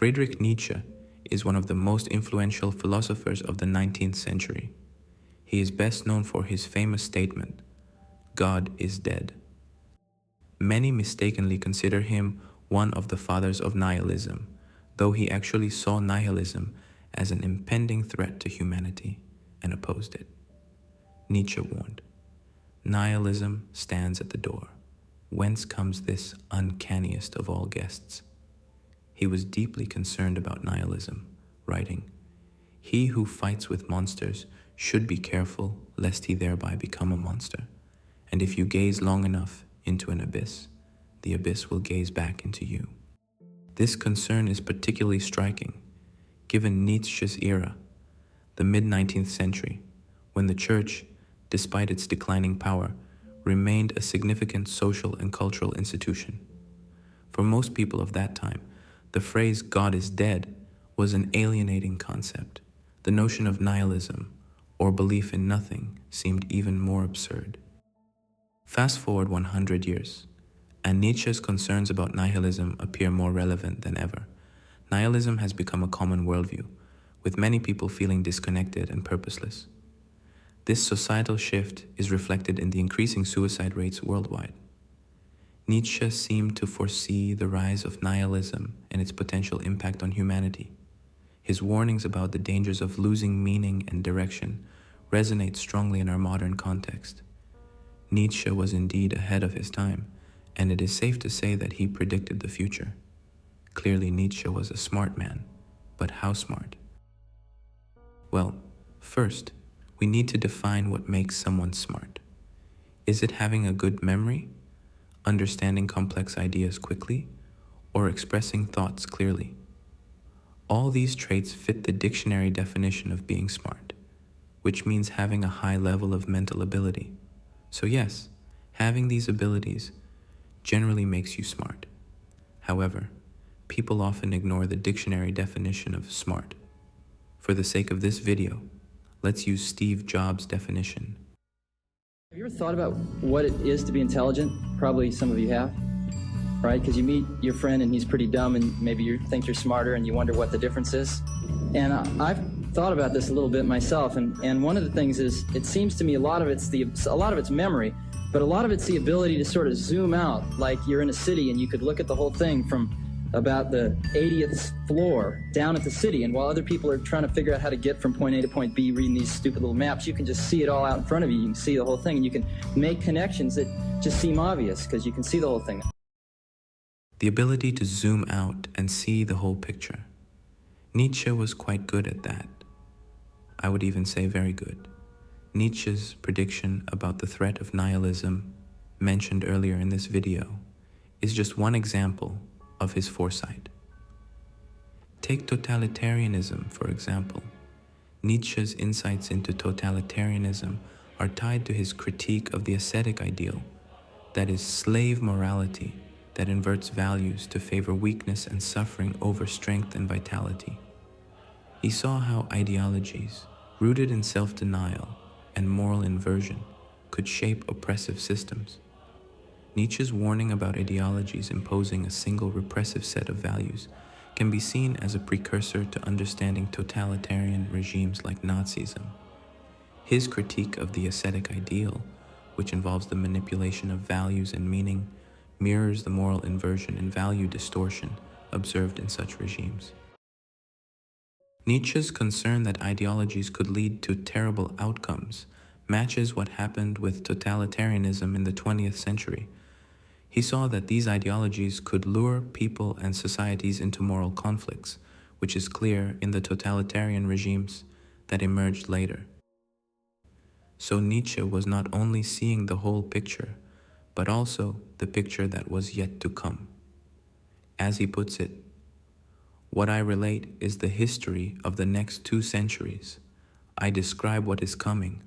Friedrich Nietzsche is one of the most influential philosophers of the 19th century. He is best known for his famous statement, "God is dead." Many mistakenly consider him one of the fathers of nihilism, though he actually saw nihilism as an impending threat to humanity and opposed it. Nietzsche warned, "Nihilism stands at the door. Whence comes this uncanniest of all guests?" He was deeply concerned about nihilism, writing, "He who fights with monsters should be careful lest he thereby become a monster. And if you gaze long enough into an abyss, the abyss will gaze back into you." This concern is particularly striking, given Nietzsche's era, the mid-19th century, when the Church, despite its declining power, remained a significant social and cultural institution. For most people of that time, the phrase "God is dead" was an alienating concept. The notion of nihilism, or belief in nothing, seemed even more absurd. Fast forward 100 years, and Nietzsche's concerns about nihilism appear more relevant than ever. Nihilism has become a common worldview, with many people feeling disconnected and purposeless. This societal shift is reflected in the increasing suicide rates worldwide. Nietzsche seemed to foresee the rise of nihilism and its potential impact on humanity. His warnings about the dangers of losing meaning and direction resonate strongly in our modern context. Nietzsche was indeed ahead of his time, and it is safe to say that he predicted the future. Clearly, Nietzsche was a smart man, but how smart? Well, first, we need to define what makes someone smart. Is it having a good memory, understanding complex ideas quickly, or expressing thoughts clearly? All these traits fit the dictionary definition of being smart, which means having a high level of mental ability. So yes, having these abilities generally makes you smart. However, people often ignore the dictionary definition of smart. For the sake of this video, let's use Steve Jobs' definition. Have you ever thought about what it is to be intelligent? Probably some of you have, right? Because you meet your friend and he's pretty dumb and maybe you think you're smarter and you wonder what the difference is. And I've thought about this a little bit myself, and one of the things is, it seems to me a lot of it's memory, but a lot of it's the ability to sort of zoom out, like you're in a city and you could look at the whole thing from about the 80th floor down at the city, and while other people are trying to figure out how to get from point A to point B reading these stupid little maps, you can just see it all out in front of you. You can see the whole thing and you can make connections that just seem obvious because you can see the whole thing. The ability to zoom out and see the whole picture. Nietzsche was quite good at that. I would even say very good. Nietzsche's prediction about the threat of nihilism, mentioned earlier in this video, is just one example of his foresight. Take totalitarianism, for example. Nietzsche's insights into totalitarianism are tied to his critique of the ascetic ideal, that is, slave morality that inverts values to favor weakness and suffering over strength and vitality. He saw how ideologies, rooted in self-denial and moral inversion, could shape oppressive systems. Nietzsche's warning about ideologies imposing a single repressive set of values can be seen as a precursor to understanding totalitarian regimes like Nazism. His critique of the ascetic ideal, which involves the manipulation of values and meaning, mirrors the moral inversion and value distortion observed in such regimes. Nietzsche's concern that ideologies could lead to terrible outcomes matches what happened with totalitarianism in the 20th century. He saw that these ideologies could lure people and societies into moral conflicts, which is clear in the totalitarian regimes that emerged later. So Nietzsche was not only seeing the whole picture, but also the picture that was yet to come. As he puts it, "What I relate is the history of the next 2 centuries. I describe what is coming,